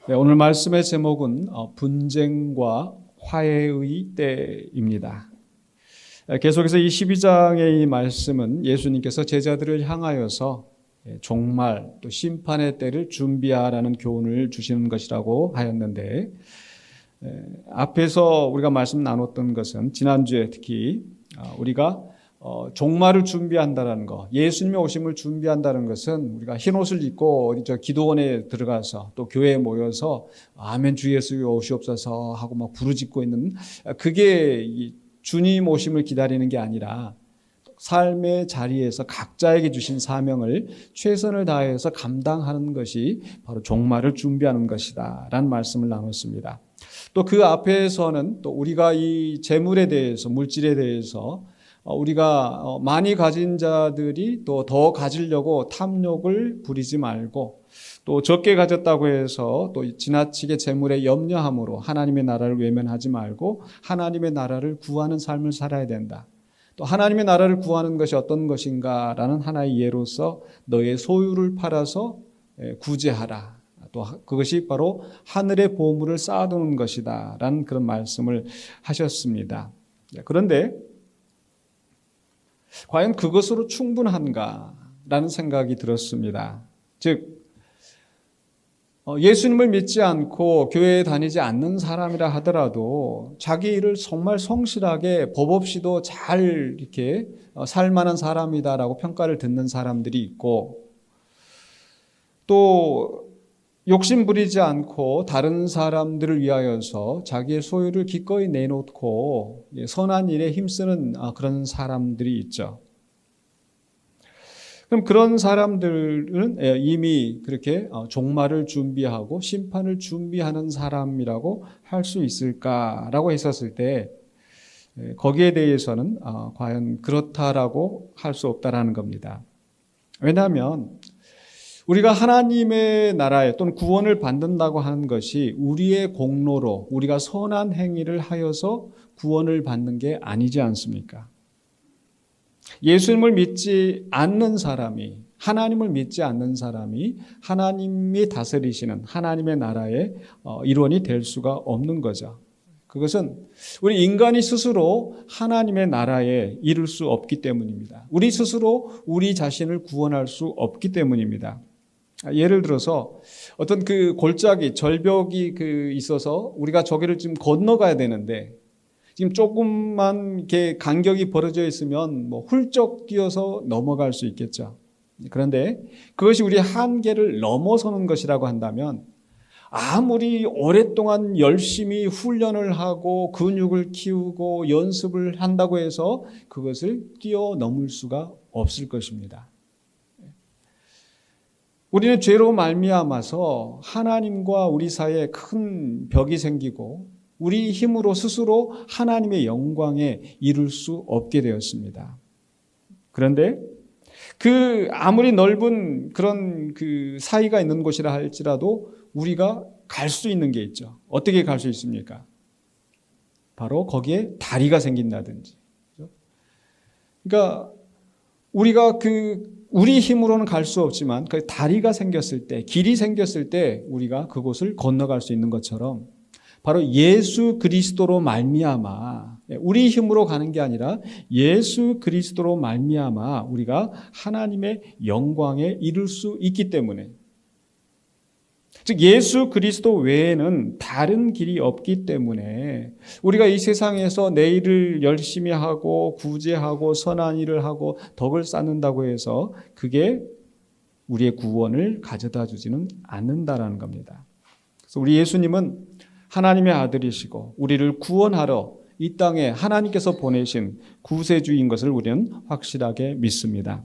네, 오늘 말씀의 제목은 분쟁과 화해의 때입니다. 계속해서 이 12장의 이 말씀은 예수님께서 제자들을 향하여서 종말 또 심판의 때를 준비하라는 교훈을 주시는 것이라고 하였는데, 앞에서 우리가 말씀 나눴던 것은 지난주에 특히 우리가 종말을 준비한다는 것, 예수님의 오심을 준비한다는 것은 우리가 흰 옷을 입고 어디 기도원에 들어가서 또 교회에 모여서 아멘 주 예수 오시옵소서 하고 막 부르짖고 있는, 그게 주님 오심을 기다리는 게 아니라 삶의 자리에서 각자에게 주신 사명을 최선을 다해서 감당하는 것이 바로 종말을 준비하는 것이다 라는 말씀을 나눴습니다. 또 그 앞에서는 또 우리가 이 재물에 대해서, 물질에 대해서 우리가 많이 가진 자들이 또 더 가지려고 탐욕을 부리지 말고, 또 적게 가졌다고 해서 또 지나치게 재물에 염려함으로 하나님의 나라를 외면하지 말고 하나님의 나라를 구하는 삶을 살아야 된다. 또 하나님의 나라를 구하는 것이 어떤 것인가라는 하나의 예로서 너의 소유를 팔아서 구제하라. 또 그것이 바로 하늘의 보물을 쌓아두는 것이다 라는 그런 말씀을 하셨습니다. 그런데 과연 그것으로 충분한가라는 생각이 들었습니다. 즉 예수님을 믿지 않고 교회에 다니지 않는 사람이라 하더라도 자기 일을 정말 성실하게 법 없이도 잘 이렇게 살만한 사람이다라고 평가를 듣는 사람들이 있고, 또 욕심 부리지 않고 다른 사람들을 위하여서 자기의 소유를 기꺼이 내놓고 선한 일에 힘쓰는 그런 사람들이 있죠. 그럼 그런 사람들은 이미 그렇게 종말을 준비하고 심판을 준비하는 사람이라고 할 수 있을까라고 했었을 때, 거기에 대해서는 과연 그렇다라고 할 수 없다라는 겁니다. 왜냐하면 우리가 하나님의 나라에 또는 구원을 받는다고 하는 것이 우리의 공로로 우리가 선한 행위를 하여서 구원을 받는 게 아니지 않습니까? 예수님을 믿지 않는 사람이, 하나님을 믿지 않는 사람이 하나님이 다스리시는 하나님의 나라의 일원이 될 수가 없는 거죠. 그것은 우리 인간이 스스로 하나님의 나라에 이룰 수 없기 때문입니다. 우리 스스로 우리 자신을 구원할 수 없기 때문입니다. 예를 들어서 어떤 그 골짜기, 절벽이 있어서 우리가 저기를 지금 건너가야 되는데, 지금 조금만 이렇게 간격이 벌어져 있으면 훌쩍 뛰어서 넘어갈 수 있겠죠. 그런데 그것이 우리의 한계를 넘어서는 것이라고 한다면, 아무리 오랫동안 열심히 훈련을 하고 근육을 키우고 연습을 한다고 해서 그것을 뛰어넘을 수가 없을 것입니다. 우리는 죄로 말미암아서 하나님과 우리 사이에 큰 벽이 생기고 우리 힘으로 스스로 하나님의 영광에 이룰 수 없게 되었습니다. 그런데 아무리 넓은 그런 사이가 있는 곳이라 할지라도 우리가 갈 수 있는 게 있죠. 어떻게 갈 수 있습니까? 바로 거기에 다리가 생긴다든지. 그러니까 우리가 우리 힘으로는 갈 수 없지만 그 다리가 생겼을 때, 길이 생겼을 때 우리가 그곳을 건너갈 수 있는 것처럼, 바로 예수 그리스도로 말미암아, 우리 힘으로 가는 게 아니라 예수 그리스도로 말미암아 우리가 하나님의 영광에 이룰 수 있기 때문에, 즉 예수 그리스도 외에는 다른 길이 없기 때문에 우리가 이 세상에서 내 일을 열심히 하고 구제하고 선한 일을 하고 덕을 쌓는다고 해서 그게 우리의 구원을 가져다 주지는 않는다라는 겁니다. 그래서 우리 예수님은 하나님의 아들이시고 우리를 구원하러 이 땅에 하나님께서 보내신 구세주인 것을 우리는 확실하게 믿습니다.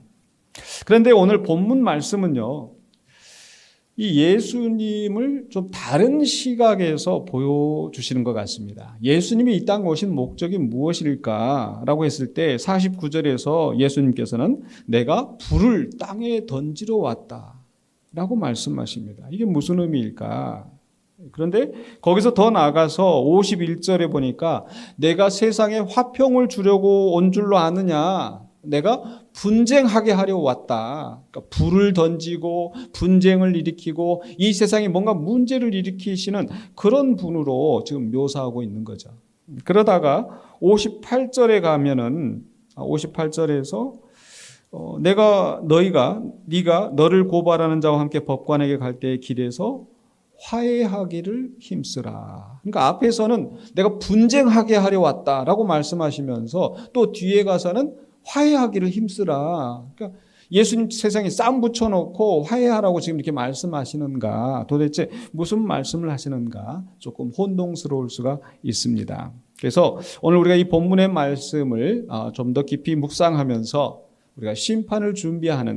그런데 오늘 본문 말씀은요, 이 예수님을 좀 다른 시각에서 보여주시는 것 같습니다. 예수님이 이 땅에 오신 목적이 무엇일까라고 했을 때 49절에서 예수님께서는 내가 불을 땅에 던지러 왔다라고 말씀하십니다. 이게 무슨 의미일까? 그런데 거기서 더 나아가서 51절에 보니까 내가 세상에 화평을 주려고 온 줄로 아느냐? 내가 분쟁하게 하려 왔다. 그러니까 불을 던지고 분쟁을 일으키고 이 세상에 뭔가 문제를 일으키시는 그런 분으로 지금 묘사하고 있는 거죠. 그러다가 58절에 가면은 58절에서 네가 너를 고발하는 자와 함께 법관에게 갈 때의 길에서 화해하기를 힘쓰라. 그러니까 앞에서는 내가 분쟁하게 하려 왔다라고 말씀하시면서 또 뒤에 가서는 화해하기를 힘쓰라. 그러니까 예수님 세상에 쌈 붙여놓고 화해하라고 지금 이렇게 말씀하시는가, 도대체 무슨 말씀을 하시는가 조금 혼동스러울 수가 있습니다. 그래서 오늘 우리가 이 본문의 말씀을 좀 더 깊이 묵상하면서 우리가 심판을 준비하라고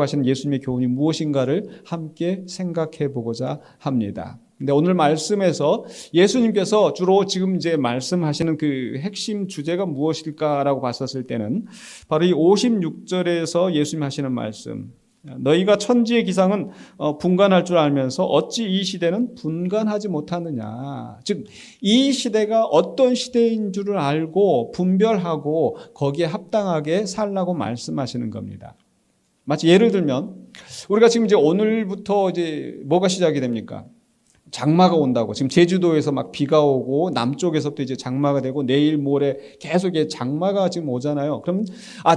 하시는 예수님의 교훈이 무엇인가를 함께 생각해 보고자 합니다. 근데 오늘 말씀에서 예수님께서 주로 지금 이제 말씀하시는 그 핵심 주제가 무엇일까라고 봤었을 때는 바로 이 56절에서 예수님 하시는 말씀, 너희가 천지의 기상은 분간할 줄 알면서 어찌 이 시대는 분간하지 못하느냐. 즉 이 시대가 어떤 시대인 줄을 알고 분별하고 거기에 합당하게 살라고 말씀하시는 겁니다. 마치 예를 들면 우리가 지금 이제 오늘부터 이제 뭐가 시작이 됩니까? 장마가 온다고. 지금 제주도에서 막 비가 오고 남쪽에서도 이제 장마가 되고 내일 모레 계속 장마가 지금 오잖아요. 그럼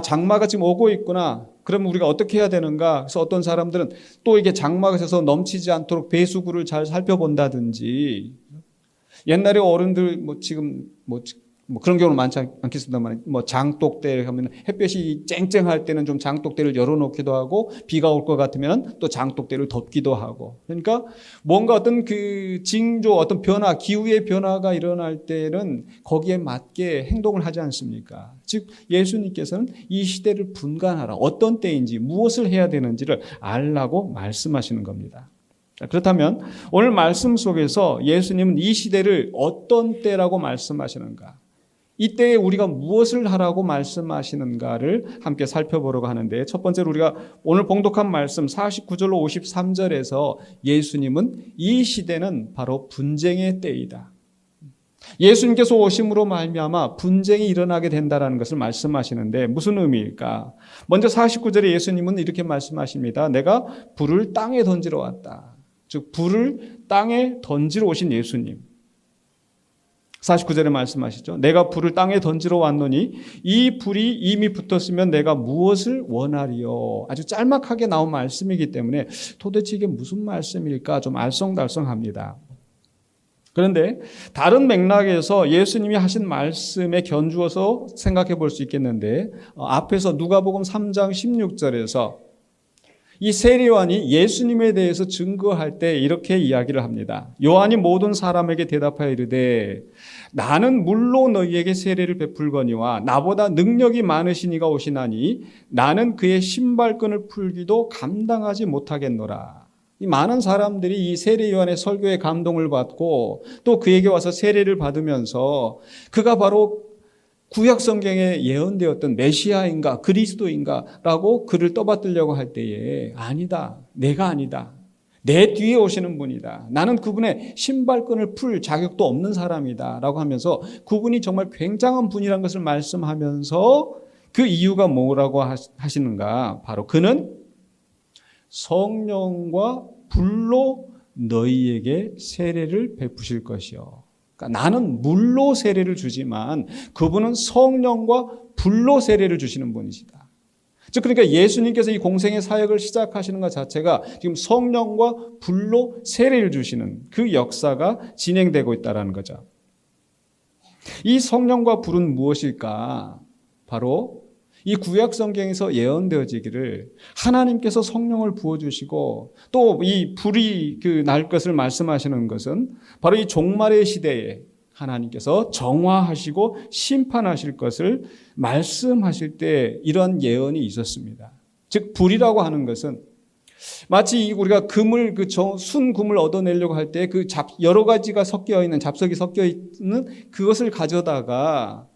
장마가 지금 오고 있구나. 그러면 우리가 어떻게 해야 되는가? 그래서 어떤 사람들은 또 이게 장마가 있어서 넘치지 않도록 배수구를 잘 살펴본다든지, 옛날에 어른들 지금 그런 경우는 많지 않겠습니다만 장독대 하면 햇볕이 쨍쨍할 때는 좀 장독대를 열어놓기도 하고 비가 올 것 같으면 또 장독대를 덮기도 하고, 그러니까 뭔가 어떤 그 징조, 어떤 변화, 기후의 변화가 일어날 때는 거기에 맞게 행동을 하지 않습니까? 즉 예수님께서는 이 시대를 분간하라, 어떤 때인지 무엇을 해야 되는지를 알라고 말씀하시는 겁니다. 그렇다면 오늘 말씀 속에서 예수님은 이 시대를 어떤 때라고 말씀하시는가? 이때에 우리가 무엇을 하라고 말씀하시는가를 함께 살펴보려고 하는데, 첫 번째로 우리가 오늘 봉독한 말씀 49절로 53절에서 예수님은 이 시대는 바로 분쟁의 때이다, 예수님께서 오심으로 말미암아 분쟁이 일어나게 된다는 것을 말씀하시는데 무슨 의미일까? 먼저 49절에 예수님은 이렇게 말씀하십니다. 내가 불을 땅에 던지러 왔다. 즉 불을 땅에 던지러 오신 예수님. 49절에 말씀하시죠. 내가 불을 땅에 던지러 왔노니 이 불이 이미 붙었으면 내가 무엇을 원하리요. 아주 짤막하게 나온 말씀이기 때문에 도대체 이게 무슨 말씀일까 좀 알쏭달쏭합니다. 그런데 다른 맥락에서 예수님이 하신 말씀에 견주어서 생각해 볼 수 있겠는데, 앞에서 누가복음 3장 16절에서 이 세례요한이 예수님에 대해서 증거할 때 이렇게 이야기를 합니다. 요한이 모든 사람에게 대답하여 이르되 나는 물로 너희에게 세례를 베풀거니와 나보다 능력이 많으신 이가 오시나니 나는 그의 신발끈을 풀기도 감당하지 못하겠노라. 이 많은 사람들이 이 세례 요한의 설교에 감동을 받고 또 그에게 와서 세례를 받으면서 그가 바로 구약 성경에 예언되었던 메시아인가 그리스도인가라고 그를 떠받들려고 할 때에 아니다, 내가 아니다, 내 뒤에 오시는 분이다, 나는 그분의 신발끈을 풀 자격도 없는 사람이다 라고 하면서 그분이 정말 굉장한 분이라는 것을 말씀하면서 그 이유가 뭐라고 하시는가? 바로 그는 성령과 불로 너희에게 세례를 베푸실 것이요. 그러니까 나는 물로 세례를 주지만 그분은 성령과 불로 세례를 주시는 분이시다. 즉 그러니까 예수님께서 이 공생의 사역을 시작하시는 것 자체가 지금 성령과 불로 세례를 주시는 그 역사가 진행되고 있다는 거죠. 이 성령과 불은 무엇일까? 바로 이 구약 성경에서 예언되어지기를 하나님께서 성령을 부어주시고 또 이 불이 날 것을 말씀하시는 것은 바로 이 종말의 시대에 하나님께서 정화하시고 심판하실 것을 말씀하실 때 이런 예언이 있었습니다. 즉 불이라고 하는 것은 마치 우리가 금을 순금을 얻어내려고 할 때 그 여러 가지가 섞여 있는 잡석이 섞여 있는 그것을 가져다가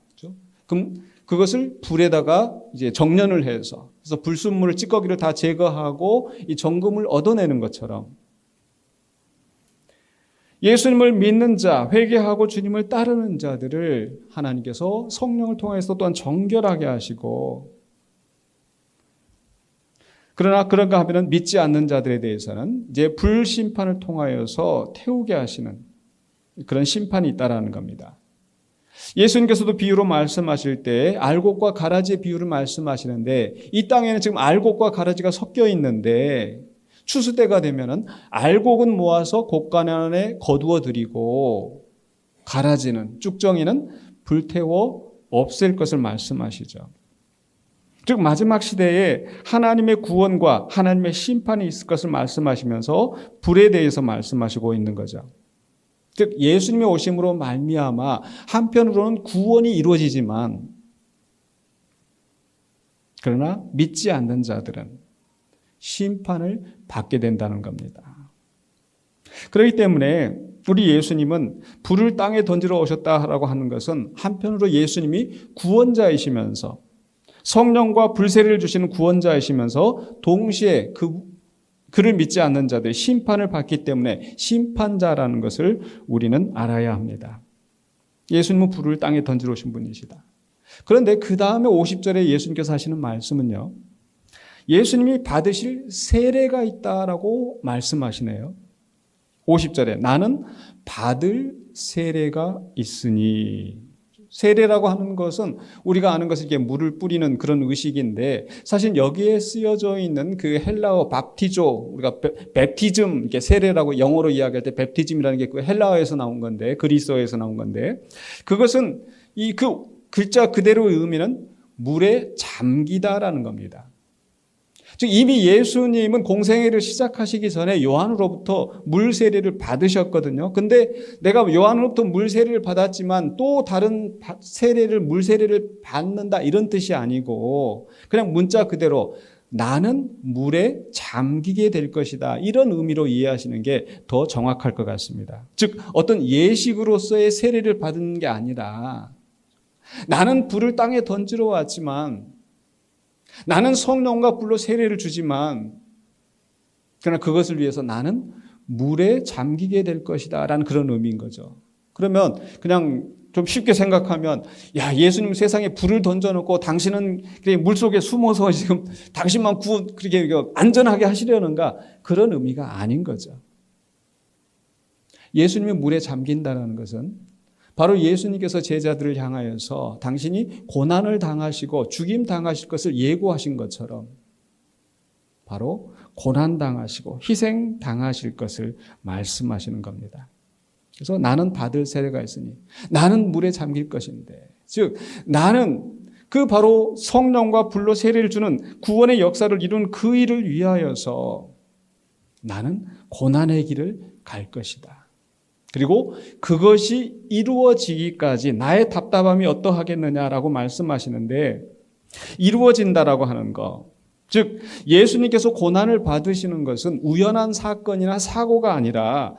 그것을 불에다가 이제 정련을 해서 그래서 불순물을 찌꺼기를 다 제거하고 이 정금을 얻어내는 것처럼 예수님을 믿는 자, 회개하고 주님을 따르는 자들을 하나님께서 성령을 통해서 또한 정결하게 하시고, 그러나 그런가 하면 믿지 않는 자들에 대해서는 이제 불심판을 통하여서 태우게 하시는 그런 심판이 있다라는 겁니다. 예수님께서도 비유로 말씀하실 때 알곡과 가라지의 비유를 말씀하시는데, 이 땅에는 지금 알곡과 가라지가 섞여 있는데 추수 때가 되면은 알곡은 모아서 곡간에 거두어 드리고 가라지는, 쭉정이는 불태워 없앨 것을 말씀하시죠. 즉 마지막 시대에 하나님의 구원과 하나님의 심판이 있을 것을 말씀하시면서 불에 대해서 말씀하시고 있는 거죠. 즉 예수님의 오심으로 말미암아 한편으로는 구원이 이루어지지만, 그러나 믿지 않는 자들은 심판을 받게 된다는 겁니다. 그렇기 때문에 우리 예수님은 불을 땅에 던지러 오셨다라고 하는 것은 한편으로 예수님이 구원자이시면서 성령과 불세례를 주시는 구원자이시면서 동시에 그를 믿지 않는 자들의 심판을 받기 때문에 심판자라는 것을 우리는 알아야 합니다. 예수님은 불을 땅에 던지러 오신 분이시다. 그런데 그 다음에 50절에 예수님께서 하시는 말씀은요, 예수님이 받으실 세례가 있다라고 말씀하시네요. 50절에 나는 받을 세례가 있으니, 세례라고 하는 것은 우리가 아는 것은 이렇게 물을 뿌리는 그런 의식인데, 사실 여기에 쓰여져 있는 그 헬라어 밥티조, 우리가 베프티즘, 이렇게 세례라고 영어로 이야기할 때 베프티즘이라는 게 그 헬라어에서 나온 건데, 그리스어에서 나온 건데, 그것은 그 글자 그대로의 의미는 물에 잠기다라는 겁니다. 즉 이미 예수님은 공생애를 시작하시기 전에 요한으로부터 물 세례를 받으셨거든요. 근데 내가 요한으로부터 물 세례를 받았지만 또 다른 세례를, 물 세례를 받는다 이런 뜻이 아니고, 그냥 문자 그대로 나는 물에 잠기게 될 것이다, 이런 의미로 이해하시는 게 더 정확할 것 같습니다. 즉 어떤 예식으로서의 세례를 받은 게 아니라, 나는 불을 땅에 던지러 왔지만, 나는 성령과 불로 세례를 주지만, 그러나 그것을 위해서 나는 물에 잠기게 될 것이다 라는 그런 의미인 거죠. 그러면 그냥 좀 쉽게 생각하면, 야, 예수님 세상에 불을 던져놓고 당신은 물속에 숨어서 지금 당신만 그렇게 안전하게 하시려는가, 그런 의미가 아닌 거죠. 예수님이 물에 잠긴다는 것은 바로 예수님께서 제자들을 향하여서 당신이 고난을 당하시고 죽임 당하실 것을 예고하신 것처럼 바로 고난 당하시고 희생 당하실 것을 말씀하시는 겁니다. 그래서 나는 받을 세례가 있으니, 나는 물에 잠길 것인데, 즉 나는 그 바로 성령과 불로 세례를 주는 구원의 역사를 이룬 그 일을 위하여서 나는 고난의 길을 갈 것이다. 그리고 그것이 이루어지기까지 나의 답답함이 어떠하겠느냐라고 말씀하시는데, 이루어진다라고 하는 것, 즉 예수님께서 고난을 받으시는 것은 우연한 사건이나 사고가 아니라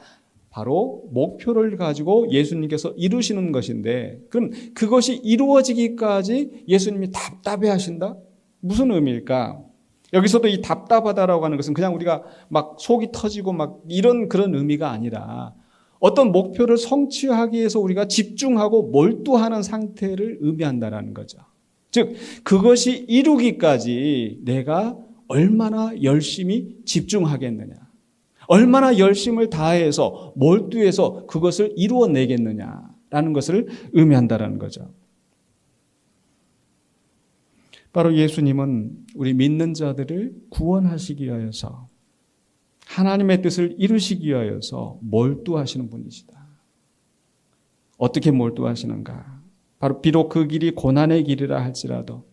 바로 목표를 가지고 예수님께서 이루시는 것인데, 그럼 그것이 이루어지기까지 예수님이 답답해 하신다? 무슨 의미일까? 여기서도 이 답답하다라고 하는 것은 그냥 우리가 막 속이 터지고 막 이런 그런 의미가 아니라, 어떤 목표를 성취하기 위해서 우리가 집중하고 몰두하는 상태를 의미한다는 거죠. 즉 그것이 이루기까지 내가 얼마나 열심히 집중하겠느냐, 얼마나 열심을 다해서 몰두해서 그것을 이루어내겠느냐라는 것을 의미한다는 거죠. 바로 예수님은 우리 믿는 자들을 구원하시기 위하여서, 하나님의 뜻을 이루시기 위하여서 몰두하시는 분이시다. 어떻게 몰두하시는가? 바로 비록 그 길이 고난의 길이라 할지라도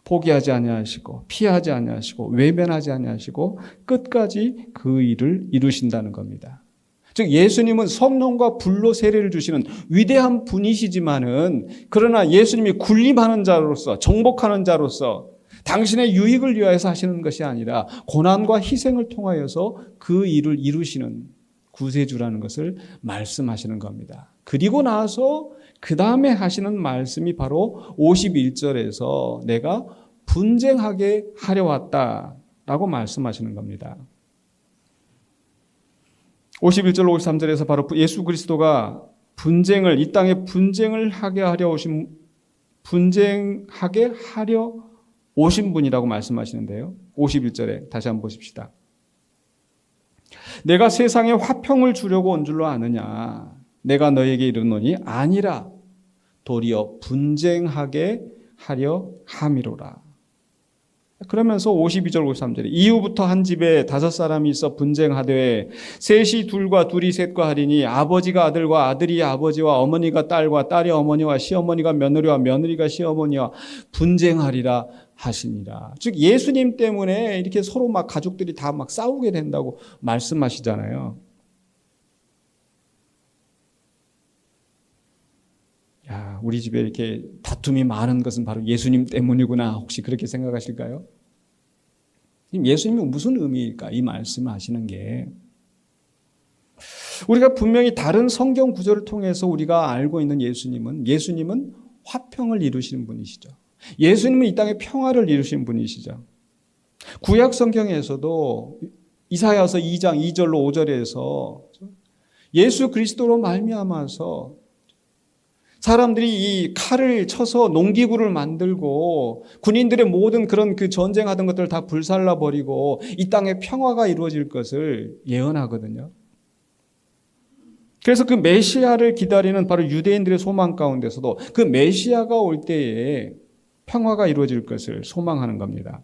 포기하지 아니하시고 피하지 아니하시고 외면하지 아니하시고 끝까지 그 일을 이루신다는 겁니다. 즉 예수님은 성령과 불로 세례를 주시는 위대한 분이시지만은, 그러나 예수님이 군림하는 자로서, 정복하는 자로서 당신의 유익을 위하여서 하시는 것이 아니라 고난과 희생을 통하여서 그 일을 이루시는 구세주라는 것을 말씀하시는 겁니다. 그리고 나서 그 다음에 하시는 말씀이 바로 51절에서 내가 분쟁하게 하려 왔다라고 말씀하시는 겁니다. 51절 53절에서 바로 예수 그리스도가 이 땅에 분쟁하게 하려 오신 분이라고 말씀하시는데요. 51절에 다시 한번 보십시다. 내가 세상에 화평을 주려고 온 줄로 아느냐? 내가 너에게 이르노니 아니라 도리어 분쟁하게 하려 함이로라. 그러면서 52절 53절에 이후부터 한 집에 5사람이 있어 분쟁하되 셋이 둘과 둘이 셋과 하리니 아버지가 아들과 아들이 아버지와 어머니가 딸과 딸이 어머니와 시어머니가 며느리와 며느리가 시어머니와 분쟁하리라 하시니라. 즉 예수님 때문에 이렇게 서로 막 가족들이 다 막 싸우게 된다고 말씀하시잖아요. 야, 우리 집에 이렇게 다툼이 많은 것은 바로 예수님 때문이구나. 혹시 그렇게 생각하실까요? 예수님이 무슨 의미일까? 이 말씀을 하시는 게 우리가 분명히 다른 성경 구절을 통해서 우리가 알고 있는 예수님은 화평을 이루시는 분이시죠. 예수님은 이 땅에 평화를 이루시는 분이시죠. 구약 성경에서도 이사야서 2장 2절로 5절에서 예수 그리스도로 말미암아서 사람들이 이 칼을 쳐서 농기구를 만들고 군인들의 모든 그런 그 전쟁하던 것들을 다 불살라 버리고 이 땅에 평화가 이루어질 것을 예언하거든요. 그래서 그 메시아를 기다리는 바로 유대인들의 소망 가운데서도 그 메시아가 올 때에 평화가 이루어질 것을 소망하는 겁니다.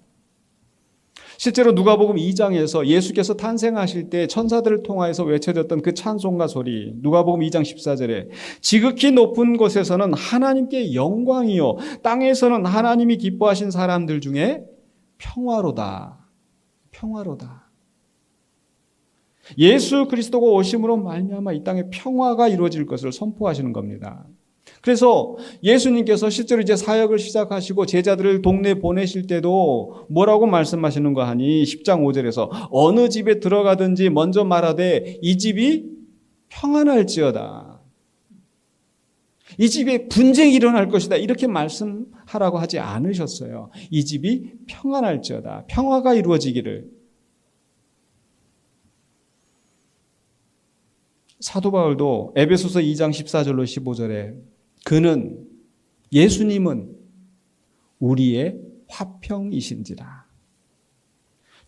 실제로 누가복음 2장에서 예수께서 탄생하실 때 천사들을 통하여서 외쳐졌던 그 찬송가 소리, 누가복음 2장 14절에 지극히 높은 곳에서는 하나님께 영광이요 땅에서는 하나님이 기뻐하신 사람들 중에 평화로다. 평화로다. 예수 그리스도가 오심으로 말미암아 이 땅에 평화가 이루어질 것을 선포하시는 겁니다. 그래서 예수님께서 실제로 이제 사역을 시작하시고 제자들을 동네에 보내실 때도 뭐라고 말씀하시는 거 하니 10장 5절에서 어느 집에 들어가든지 먼저 말하되 이 집이 평안할지어다. 이 집에 분쟁이 일어날 것이다. 이렇게 말씀하라고 하지 않으셨어요. 이 집이 평안할지어다. 평화가 이루어지기를. 사도 바울도 에베소서 2장 14절로 15절에 예수님은 우리의 화평이신지라.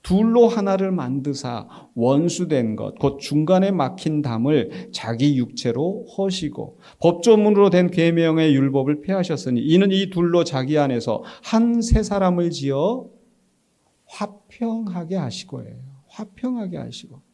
둘로 하나를 만드사 원수된 것, 곧 중간에 막힌 담을 자기 육체로 허시고 법조문으로 된 계명의 율법을 폐하셨으니 이는 이 둘로 자기 안에서 한 세 사람을 지어 화평하게 하시고예요. 화평하게 하시고.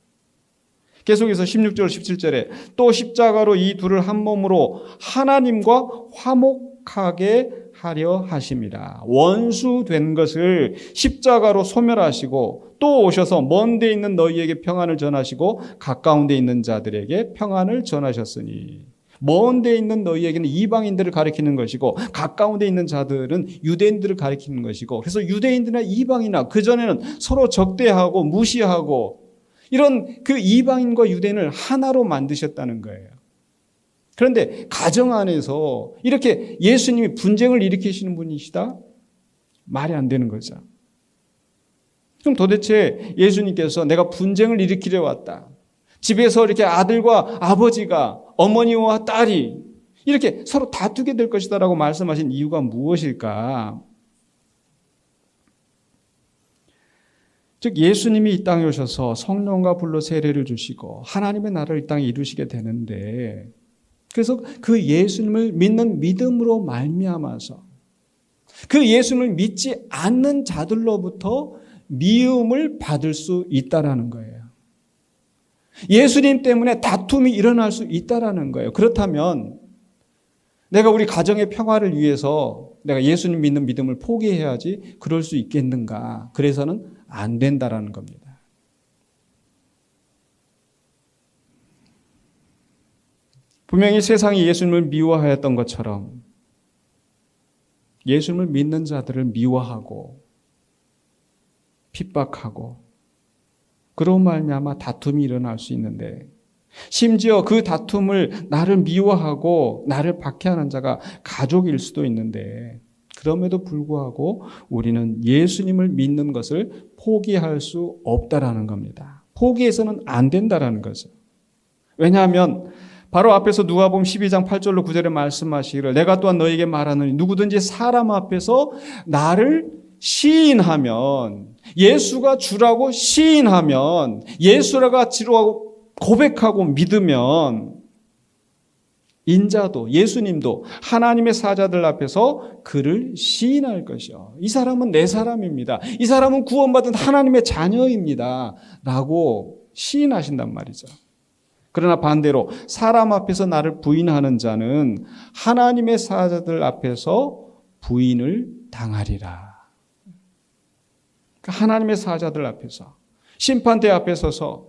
계속해서 16절 17절에 또 십자가로 이 둘을 한 몸으로 하나님과 화목하게 하려 하심이라. 원수된 것을 십자가로 소멸하시고 또 오셔서 먼 데 있는 너희에게 평안을 전하시고 가까운 데 있는 자들에게 평안을 전하셨으니. 먼 데 있는 너희에게는 이방인들을 가리키는 것이고 가까운 데 있는 자들은 유대인들을 가리키는 것이고, 그래서 유대인들이나 이방인이나 그전에는 서로 적대하고 무시하고 이런 그 이방인과 유대인을 하나로 만드셨다는 거예요. 그런데 가정 안에서 이렇게 예수님이 분쟁을 일으키시는 분이시다? 말이 안 되는 거죠. 그럼 도대체 예수님께서 내가 분쟁을 일으키려 왔다, 집에서 이렇게 아들과 아버지가, 어머니와 딸이 이렇게 서로 다투게 될 것이다 라고 말씀하신 이유가 무엇일까? 즉 예수님이 이 땅에 오셔서 성령과 불로 세례를 주시고 하나님의 나라를 이 땅에 이루시게 되는데, 그래서 그 예수님을 믿는 믿음으로 말미암아서 그 예수님을 믿지 않는 자들로부터 미움을 받을 수 있다라는 거예요. 예수님 때문에 다툼이 일어날 수 있다라는 거예요. 그렇다면 내가 우리 가정의 평화를 위해서 내가 예수님 믿는 믿음을 포기해야지 그럴 수 있겠는가? 그래서는 안 된다라는 겁니다. 분명히 세상이 예수님을 미워하였던 것처럼 예수님을 믿는 자들을 미워하고 핍박하고 그런 말미암아 다툼이 일어날 수 있는데, 심지어 그 다툼을 나를 미워하고 나를 박해하는 자가 가족일 수도 있는데, 그럼에도 불구하고 우리는 예수님을 믿는 것을 포기할 수 없다라는 겁니다. 포기해서는 안 된다라는 거죠. 왜냐하면 바로 앞에서 누가복음 12장 8절로 9절에 말씀하시기를 내가 또한 너에게 말하노니 누구든지 사람 앞에서 나를 시인하면, 예수가 주라고 시인하면, 예수라가 주라고 고백하고 믿으면 인자도 예수님도 하나님의 사자들 앞에서 그를 시인할 것이요. 이 사람은 내 사람입니다. 이 사람은 구원받은 하나님의 자녀입니다. 라고 시인하신단 말이죠. 그러나 반대로 사람 앞에서 나를 부인하는 자는 하나님의 사자들 앞에서 부인을 당하리라. 하나님의 사자들 앞에서, 심판대 앞에 서서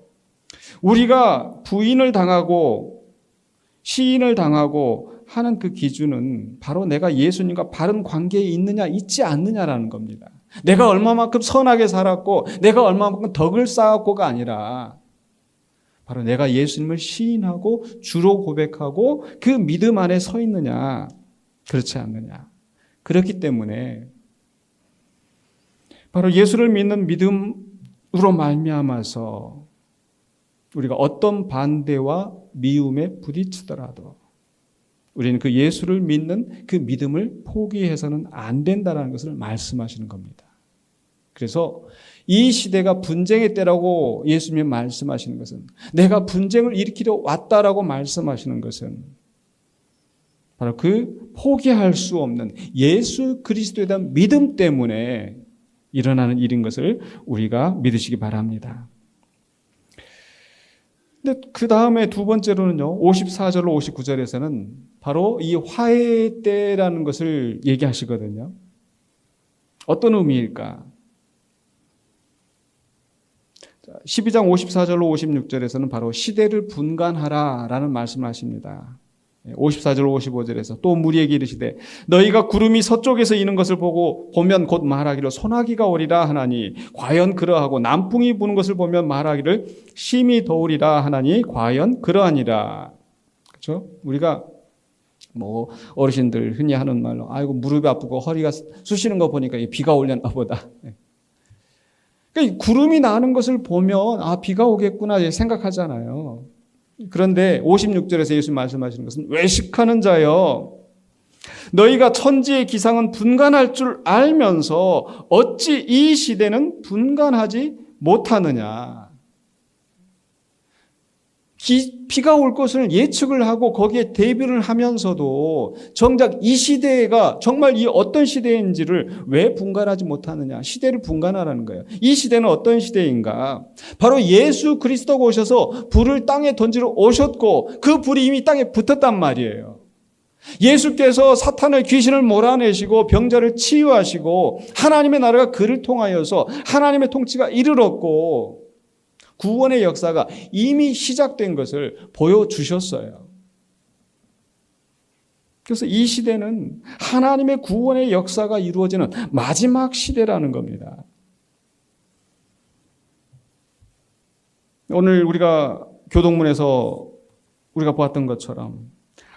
우리가 부인을 당하고 시인을 당하고 하는 그 기준은 바로 내가 예수님과 바른 관계에 있느냐 있지 않느냐라는 겁니다. 내가 얼마만큼 선하게 살았고 내가 얼마만큼 덕을 쌓았고가 아니라 바로 내가 예수님을 시인하고 주로 고백하고 그 믿음 안에 서 있느냐 그렇지 않느냐. 그렇기 때문에 바로 예수를 믿는 믿음으로 말미암아서 우리가 어떤 반대와 미움에 부딪히더라도 우리는 그 예수를 믿는 그 믿음을 포기해서는 안 된다는 것을 말씀하시는 겁니다. 그래서 이 시대가 분쟁의 때라고 예수님이 말씀하시는 것은, 내가 분쟁을 일으키려 왔다라고 말씀하시는 것은 바로 그 포기할 수 없는 예수 그리스도에 대한 믿음 때문에 일어나는 일인 것을 우리가 믿으시기 바랍니다. 근데 그 다음에 두 번째로는요, 54절로 59절에서는 바로 이 화해의 때라는 것을 얘기하시거든요. 어떤 의미일까? 12장 54절로 56절에서는 바로 시대를 분간하라 라는 말씀을 하십니다. 54절 55절에서 또 무리에게 이르시되 너희가 구름이 서쪽에서 이는 것을 보면 곧 말하기를 소나기가 오리라 하나니 과연 그러하고 남풍이 부는 것을 보면 말하기를 심히 더우리라 하나니 과연 그러하니라. 그렇죠? 우리가 뭐 어르신들 흔히 하는 말로 아이고 무릎이 아프고 허리가 쑤시는 거 보니까 비가 올려나 보다. 그러니까 구름이 나는 것을 보면 아 비가 오겠구나 생각하잖아요. 그런데 56절에서 예수님 말씀하시는 것은 외식하는 자여 너희가 천지의 기상은 분간할 줄 알면서 어찌 이 시대는 분간하지 못하느냐. 비가 올 것을 예측을 하고 거기에 대비를 하면서도 정작 이 시대가 정말 이 어떤 시대인지를 왜 분간하지 못하느냐. 시대를 분간하라는 거예요. 이 시대는 어떤 시대인가. 바로 예수 그리스도가 오셔서 불을 땅에 던지러 오셨고 그 불이 이미 땅에 붙었단 말이에요. 예수께서 사탄을 귀신을 몰아내시고 병자를 치유하시고 하나님의 나라가 그를 통하여서 하나님의 통치가 이르렀고 구원의 역사가 이미 시작된 것을 보여주셨어요. 그래서 이 시대는 하나님의 구원의 역사가 이루어지는 마지막 시대라는 겁니다. 오늘 우리가 교동문에서 우리가 보았던 것처럼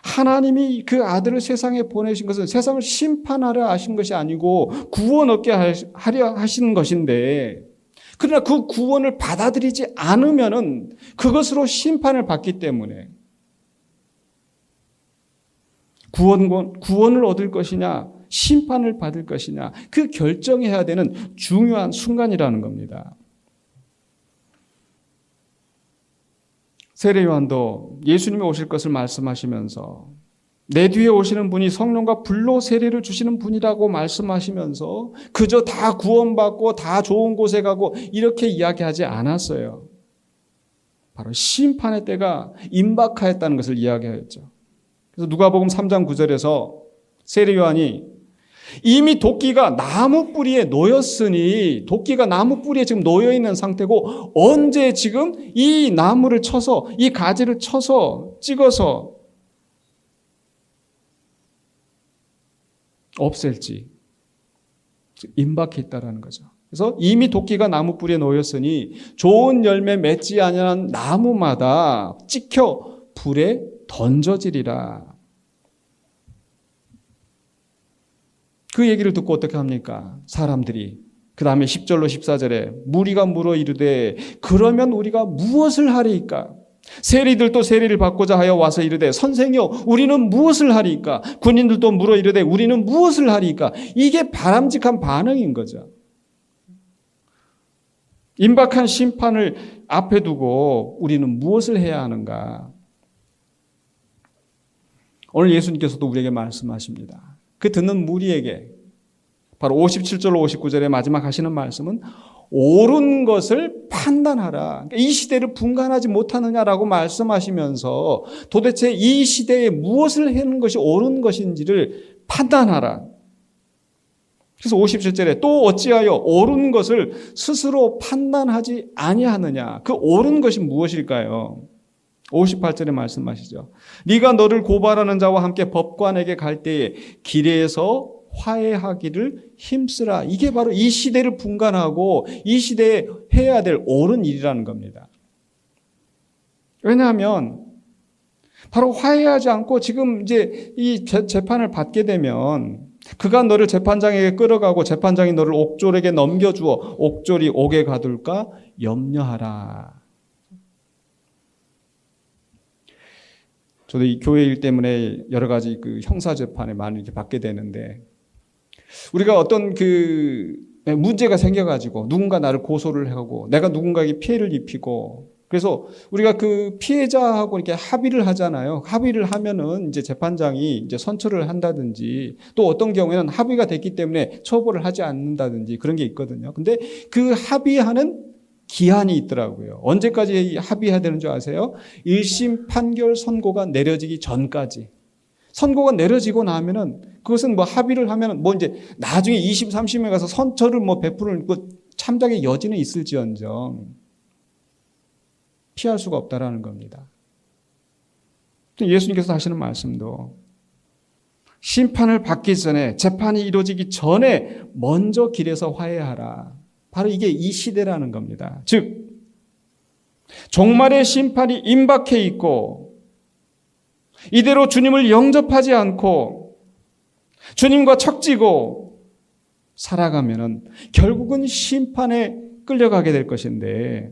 하나님이 그 아들을 세상에 보내신 것은 세상을 심판하려 하신 것이 아니고 구원 얻게 하려 하시는 것인데 그러나 그 구원을 받아들이지 않으면은 그것으로 심판을 받기 때문에 구원을 얻을 것이냐 심판을 받을 것이냐 그 결정해야 되는 중요한 순간이라는 겁니다. 세례 요한도 예수님이 오실 것을 말씀하시면서 내 뒤에 오시는 분이 성령과 불로 세례를 주시는 분이라고 말씀하시면서 그저 다 구원받고 다 좋은 곳에 가고 이렇게 이야기하지 않았어요. 바로 심판의 때가 임박하였다는 것을 이야기하였죠. 그래서 누가복음 3장 9절에서 세례 요한이 이미 도끼가 나무 뿌리에 놓였으니 도끼가 나무 뿌리에 지금 놓여 있는 상태고 언제 지금 이 나무를 쳐서 이 가지를 쳐서 찍어서 없앨지 임박해 있다라는 거죠. 그래서 이미 도끼가 나무 뿌리에 놓였으니 좋은 열매 맺지 아니한 나무마다 찍혀 불에 던져지리라. 그 얘기를 듣고 어떻게 합니까? 사람들이 그 다음에 10절로 14절에 무리가 물어 이르되 그러면 우리가 무엇을 하리이까? 세리들도 세리를 받고자 하여 와서 이르되 선생이여 우리는 무엇을 하리이까? 군인들도 물어 이르되 우리는 무엇을 하리이까? 이게 바람직한 반응인 거죠. 임박한 심판을 앞에 두고 우리는 무엇을 해야 하는가? 오늘 예수님께서도 우리에게 말씀하십니다. 그 듣는 무리에게 바로 57절 59절의 마지막 하시는 말씀은 옳은 것을 판단하라. 이 시대를 분간하지 못하느냐라고 말씀하시면서 도대체 이 시대에 무엇을 하는 것이 옳은 것인지를 판단하라. 그래서 57절에 또 어찌하여 옳은 것을 스스로 판단하지 아니하느냐. 그 옳은 것이 무엇일까요? 58절에 말씀하시죠. 네가 너를 고발하는 자와 함께 법관에게 갈 때에 길에서 화해하기를 힘쓰라. 이게 바로 이 시대를 분간하고 이 시대에 해야 될 옳은 일이라는 겁니다. 왜냐하면 바로 화해하지 않고 지금 이제 이 재판을 받게 되면 그가 너를 재판장에게 끌어가고 재판장이 너를 옥졸에게 넘겨주어 옥졸이 옥에 가둘까 염려하라. 저도 이 교회 일 때문에 여러 가지 그 형사 재판에 많이 이렇게 받게 되는데 우리가 어떤 그 문제가 생겨가지고 누군가 나를 고소를 하고 내가 누군가에게 피해를 입히고 그래서 우리가 그 피해자하고 이렇게 합의를 하잖아요. 합의를 하면은 이제 재판장이 이제 선처를 한다든지 또 어떤 경우에는 합의가 됐기 때문에 처벌을 하지 않는다든지 그런 게 있거든요. 근데 그 합의하는 기한이 있더라고요. 언제까지 합의해야 되는 줄 아세요? 1심 판결 선고가 내려지기 전까지. 선고가 내려지고 나면은 그것은 뭐 합의를 하면은 뭐 이제 나중에 2심, 3심에 가서 선처를 뭐 베푸는 그 참작의 여지는 있을지언정 피할 수가 없다라는 겁니다. 예수님께서 하시는 말씀도 심판을 받기 전에 재판이 이루어지기 전에 먼저 길에서 화해하라. 바로 이게 이 시대라는 겁니다. 즉 종말의 심판이 임박해 있고 이대로 주님을 영접하지 않고 주님과 척지고 살아가면은 결국은 심판에 끌려가게 될 것인데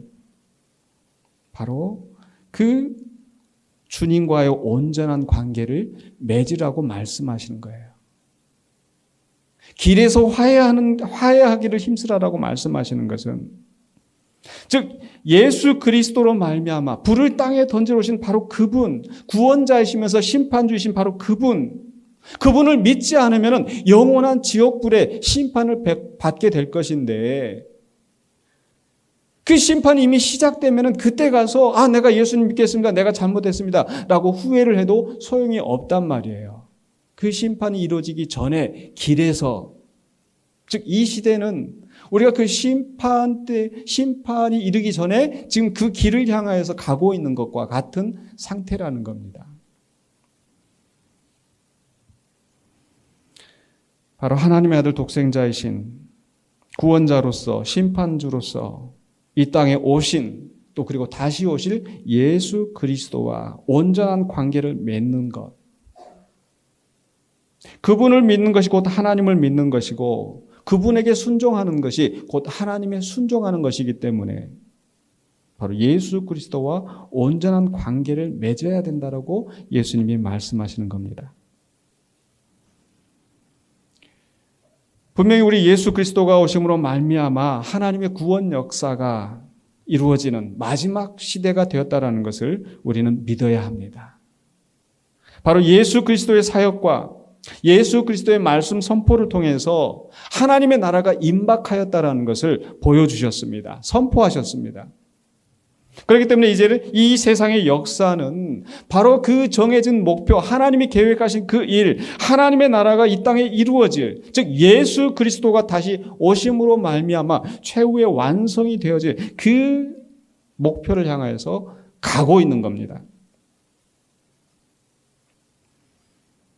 바로 그 주님과의 온전한 관계를 맺으라고 말씀하시는 거예요. 길에서 화해하기를 힘쓰라라고 말씀하시는 것은 즉 예수 그리스도로 말미암아 불을 땅에 던져 오신 바로 그분, 구원자이시면서 심판주이신 바로 그분을 믿지 않으면 영원한 지옥불의 심판을 받게 될 것인데 그 심판이 이미 시작되면 그때 가서 내가 예수님 믿겠습니다. 내가 잘못했습니다. 라고 후회를 해도 소용이 없단 말이에요. 그 심판이 이루어지기 전에 길에서 즉 이 시대는 우리가 그 심판이 이르기 전에 지금 그 길을 향하여서 가고 있는 것과 같은 상태라는 겁니다. 바로 하나님의 아들 독생자이신 구원자로서 심판주로서 이 땅에 오신 또 그리고 다시 오실 예수 그리스도와 온전한 관계를 맺는 것. 그분을 믿는 것이 곧 하나님을 믿는 것이고 그분에게 순종하는 것이 곧 하나님의 순종하는 것이기 때문에 바로 예수 그리스도와 온전한 관계를 맺어야 된다라고 예수님이 말씀하시는 겁니다. 분명히 우리 예수 그리스도가 오심으로 말미암아 하나님의 구원 역사가 이루어지는 마지막 시대가 되었다라는 것을 우리는 믿어야 합니다. 바로 예수 그리스도의 사역과 예수 그리스도의 말씀 선포를 통해서 하나님의 나라가 임박하였다라는 것을 보여주셨습니다. 선포하셨습니다. 그렇기 때문에 이제는 이 세상의 역사는 바로 그 정해진 목표, 하나님이 계획하신 그 일, 하나님의 나라가 이 땅에 이루어질, 즉 예수 그리스도가 다시 오심으로 말미암아 최후의 완성이 되어질 그 목표를 향하여서 가고 있는 겁니다.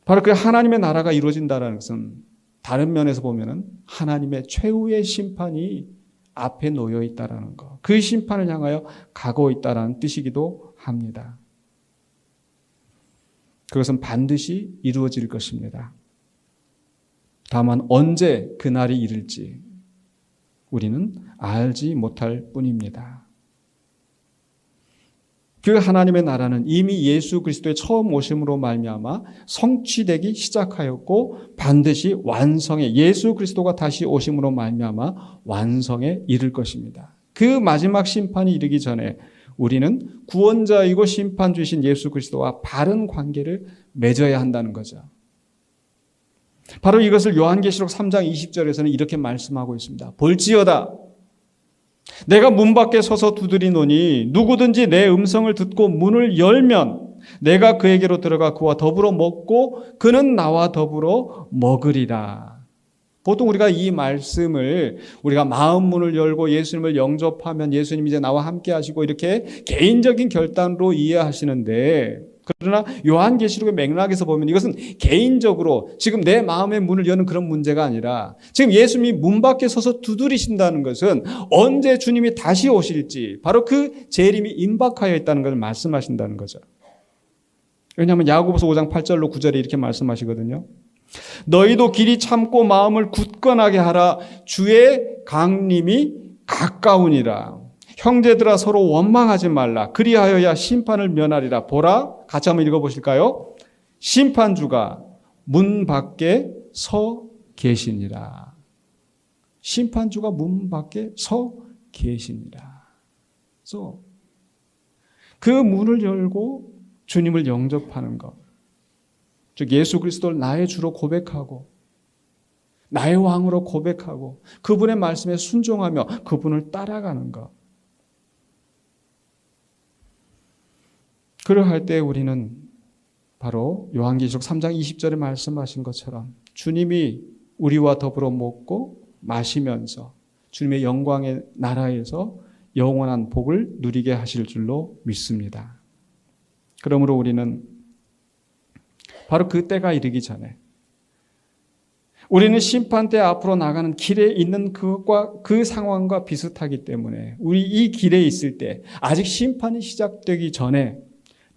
바로 그 하나님의 나라가 이루어진다는 것은 다른 면에서 보면은 하나님의 최후의 심판이 앞에 놓여 있다라는 것. 그 심판을 향하여 가고 있다라는 뜻이기도 합니다. 그것은 반드시 이루어질 것입니다. 다만 언제 그날이 이를지 우리는 알지 못할 뿐입니다. 그 하나님의 나라는 이미 예수 그리스도의 처음 오심으로 말미암아 성취되기 시작하였고 반드시 완성에 예수 그리스도가 다시 오심으로 말미암아 완성에 이를 것입니다. 그 마지막 심판이 이르기 전에 우리는 구원자이고 심판주이신 예수 그리스도와 바른 관계를 맺어야 한다는 거죠. 바로 이것을 요한계시록 3장 20절에서는 이렇게 말씀하고 있습니다. 볼지어다 내가 문 밖에 서서 두드리노니 누구든지 내 음성을 듣고 문을 열면 내가 그에게로 들어가 그와 더불어 먹고 그는 나와 더불어 먹으리라. 보통 우리가 이 말씀을 우리가 마음 문을 열고 예수님을 영접하면 예수님 이제 나와 함께 하시고 이렇게 개인적인 결단으로 이해하시는데, 그러나 요한계시록의 맥락에서 보면 이것은 개인적으로 지금 내 마음의 문을 여는 그런 문제가 아니라 지금 예수님이 문 밖에 서서 두드리신다는 것은 언제 주님이 다시 오실지 바로 그 재림이 임박하여 있다는 것을 말씀하신다는 거죠. 왜냐하면 야고보서 5장 8절로 9절에 이렇게 말씀하시거든요. 너희도 길이 참고 마음을 굳건하게 하라. 주의 강림이 가까우니라. 형제들아 서로 원망하지 말라. 그리하여야 심판을 면하리라. 보라, 같이 한번 읽어보실까요? 심판주가 문 밖에 서 계시니라. 심판주가 문 밖에 서 계시니라. 그래서 그 문을 열고 주님을 영접하는 것, 즉 예수 그리스도를 나의 주로 고백하고 나의 왕으로 고백하고 그분의 말씀에 순종하며 그분을 따라가는 것, 그러할 때 우리는 바로 요한계시록 3장 20절에 말씀하신 것처럼 주님이 우리와 더불어 먹고 마시면서 주님의 영광의 나라에서 영원한 복을 누리게 하실 줄로 믿습니다. 그러므로 우리는 바로 그 때가 이르기 전에 우리는 심판대 앞으로 나가는 길에 있는 그것과 그 상황과 비슷하기 때문에 우리 이 길에 있을 때 아직 심판이 시작되기 전에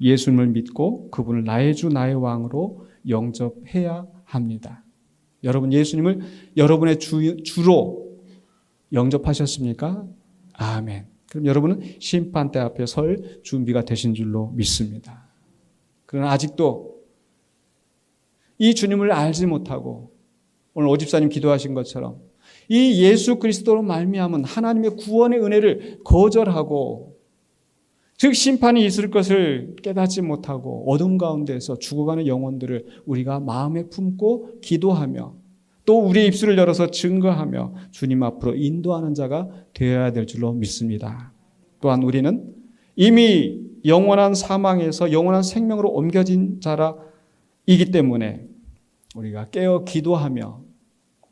예수님을 믿고 그분을 나의 주 나의 왕으로 영접해야 합니다. 여러분 예수님을 여러분의 주로 영접하셨습니까? 아멘. 그럼 여러분은 심판대 앞에 설 준비가 되신 줄로 믿습니다. 그러나 아직도 이 주님을 알지 못하고 오늘 오집사님 기도하신 것처럼 이 예수 그리스도로 말미암은 하나님의 구원의 은혜를 거절하고 즉 심판이 있을 것을 깨닫지 못하고 어둠 가운데서 죽어가는 영혼들을 우리가 마음에 품고 기도하며 또 우리의 입술을 열어서 증거하며 주님 앞으로 인도하는 자가 되어야 될 줄로 믿습니다. 또한 우리는 이미 영원한 사망에서 영원한 생명으로 옮겨진 자라이기 때문에 우리가 깨어 기도하며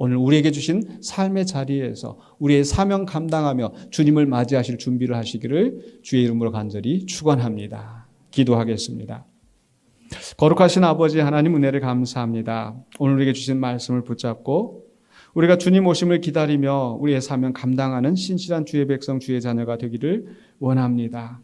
오늘 우리에게 주신 삶의 자리에서 우리의 사명 감당하며 주님을 맞이하실 준비를 하시기를 주의 이름으로 간절히 축원합니다. 기도하겠습니다. 거룩하신 아버지 하나님 은혜를 감사합니다. 오늘 우리에게 주신 말씀을 붙잡고 우리가 주님 오심을 기다리며 우리의 사명 감당하는 신실한 주의 백성 주의 자녀가 되기를 원합니다.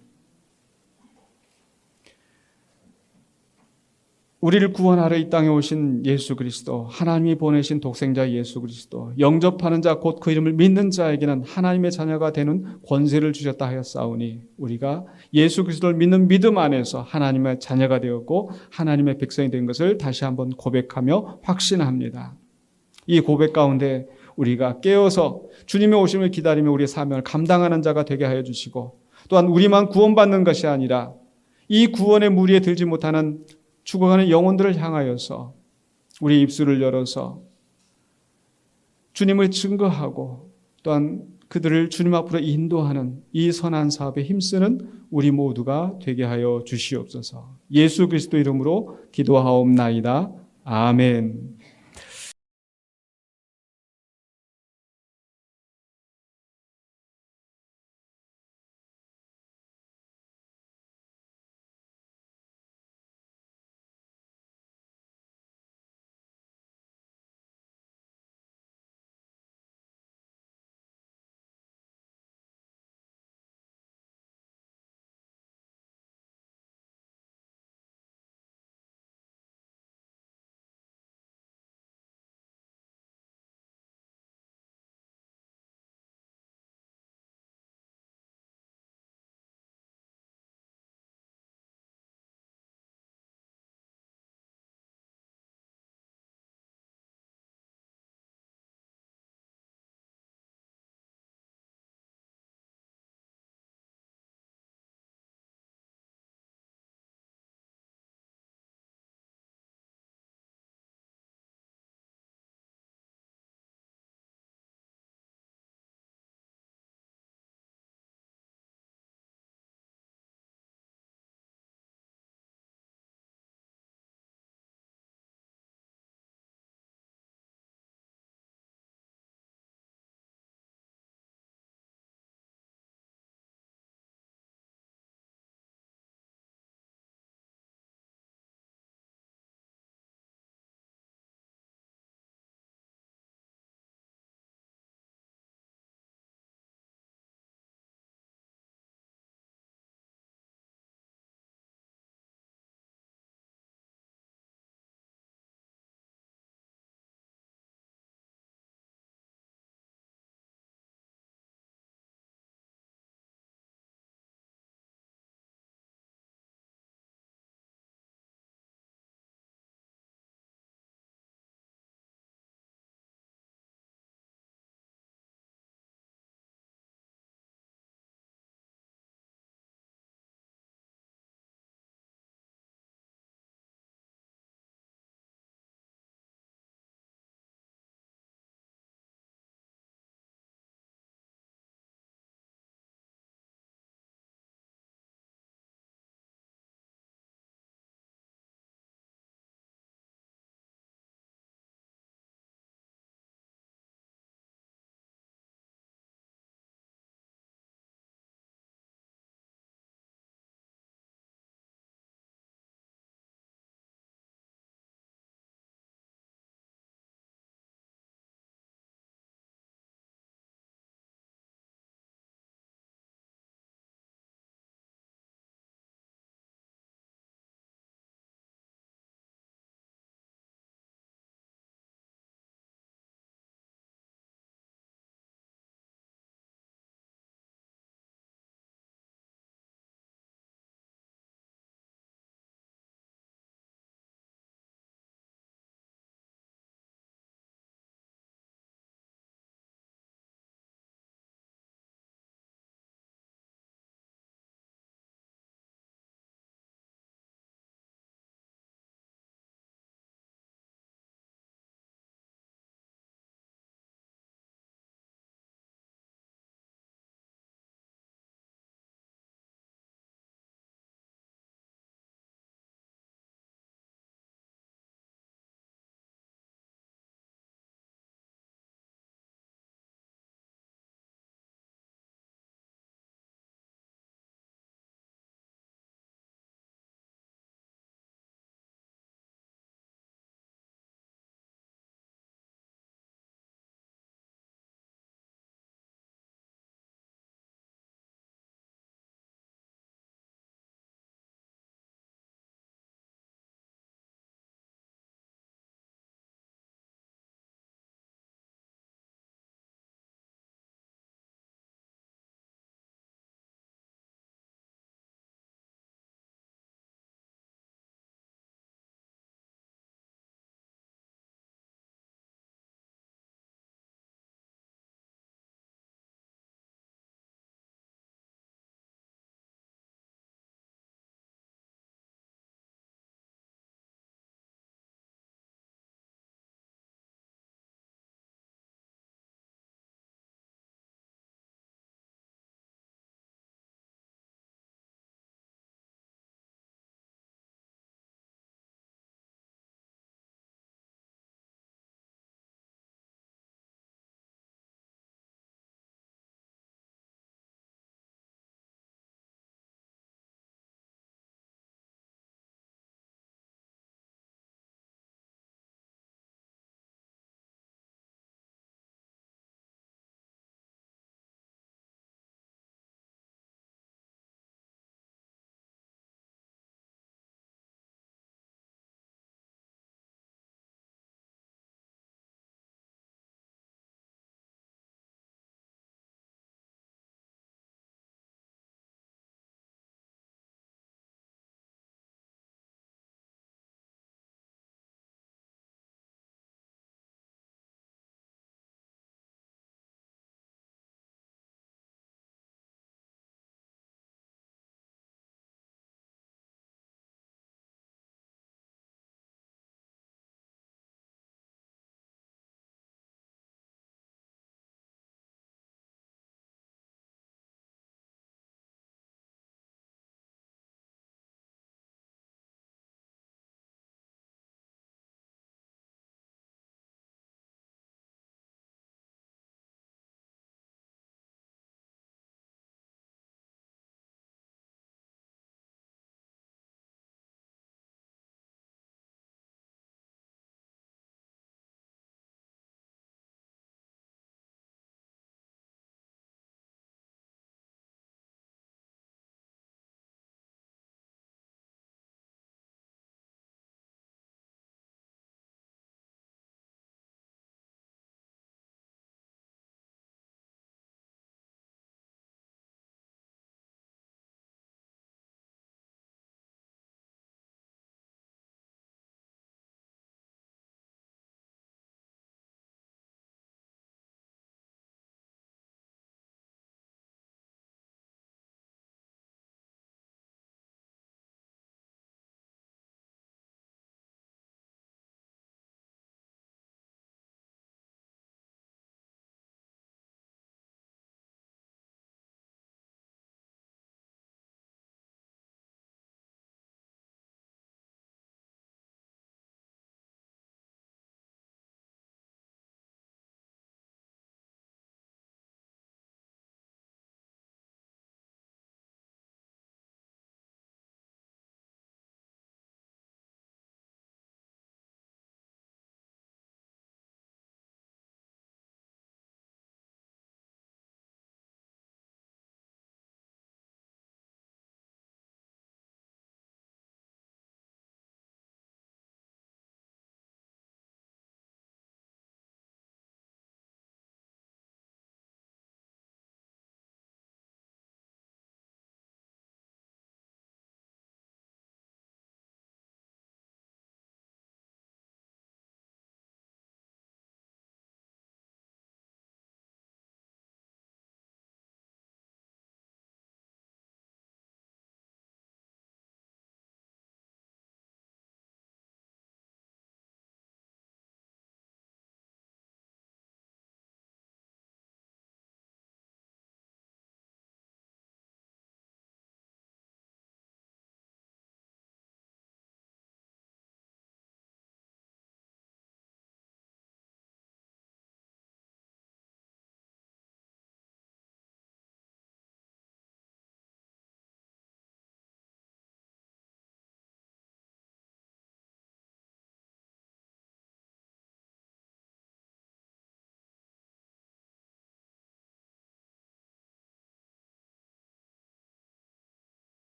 우리를 구원하러 이 땅에 오신 예수 그리스도, 하나님이 보내신 독생자 예수 그리스도, 영접하는 자 곧 그 이름을 믿는 자에게는 하나님의 자녀가 되는 권세를 주셨다 하였사오니 우리가 예수 그리스도를 믿는 믿음 안에서 하나님의 자녀가 되었고 하나님의 백성이 된 것을 다시 한번 고백하며 확신합니다. 이 고백 가운데 우리가 깨어서 주님의 오심을 기다리며 우리의 사명을 감당하는 자가 되게 하여 주시고 또한 우리만 구원받는 것이 아니라 이 구원의 무리에 들지 못하는 죽어가는 영혼들을 향하여서 우리 입술을 열어서 주님을 증거하고 또한 그들을 주님 앞으로 인도하는 이 선한 사업에 힘쓰는 우리 모두가 되게 하여 주시옵소서. 예수 그리스도 이름으로 기도하옵나이다. 아멘.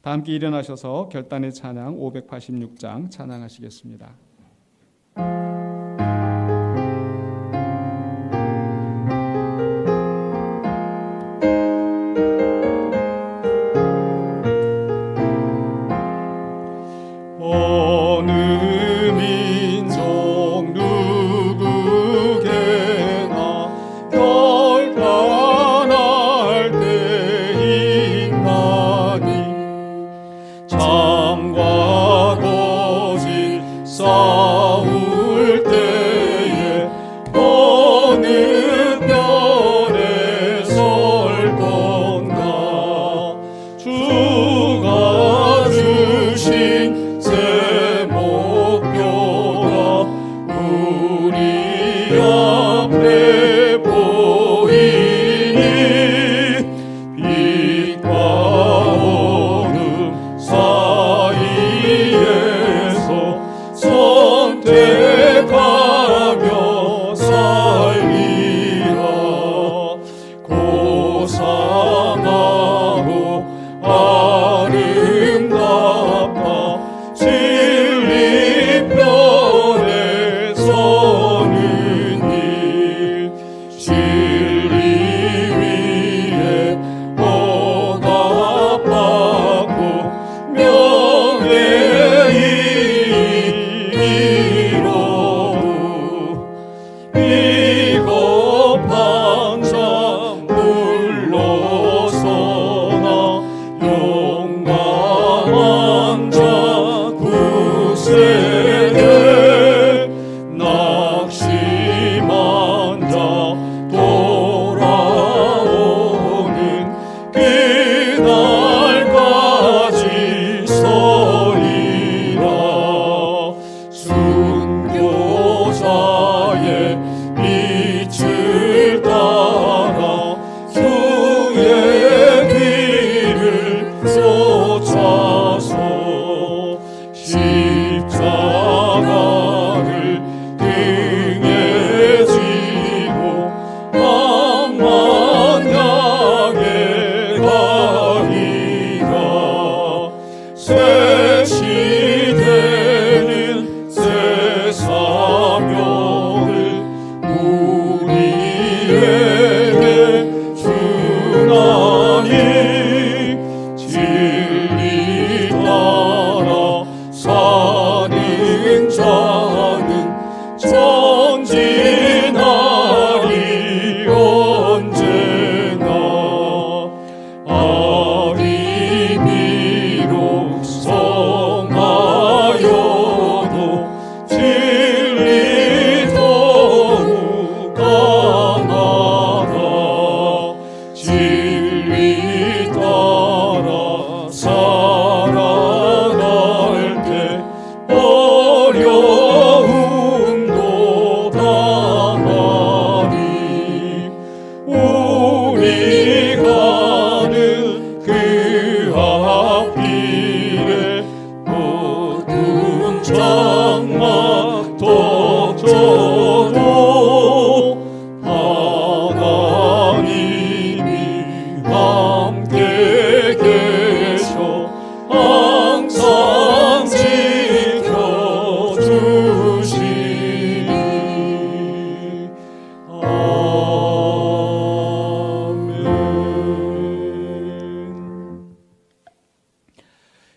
다 함께 일어나셔서 결단의 찬양 586장 찬양하시겠습니다.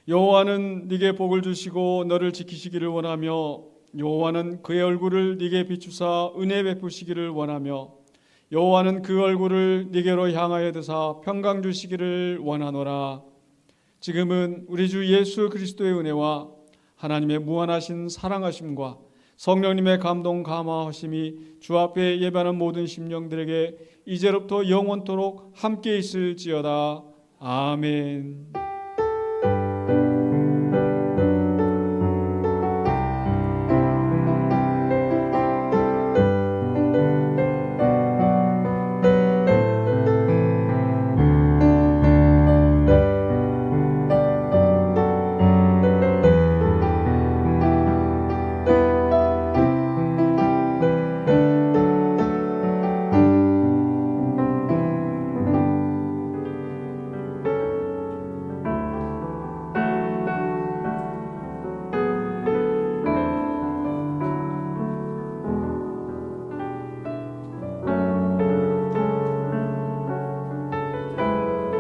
여호와는 네게 복을 주시고 너를 지키시기를 원하며 여호와는 그의 얼굴을 네게 비추사 은혜 베푸시기를 원하며 여호와는 그 얼굴을 네게로 향하여 드사 평강 주시기를 원하노라. 지금은 우리 주 예수 그리스도의 은혜와 하나님의 무한하신 사랑하심과 성령님의 감동 감화하심이 주 앞에 예배하는 모든 심령들에게 이제로부터 영원토록 함께 있을지어다. 아멘.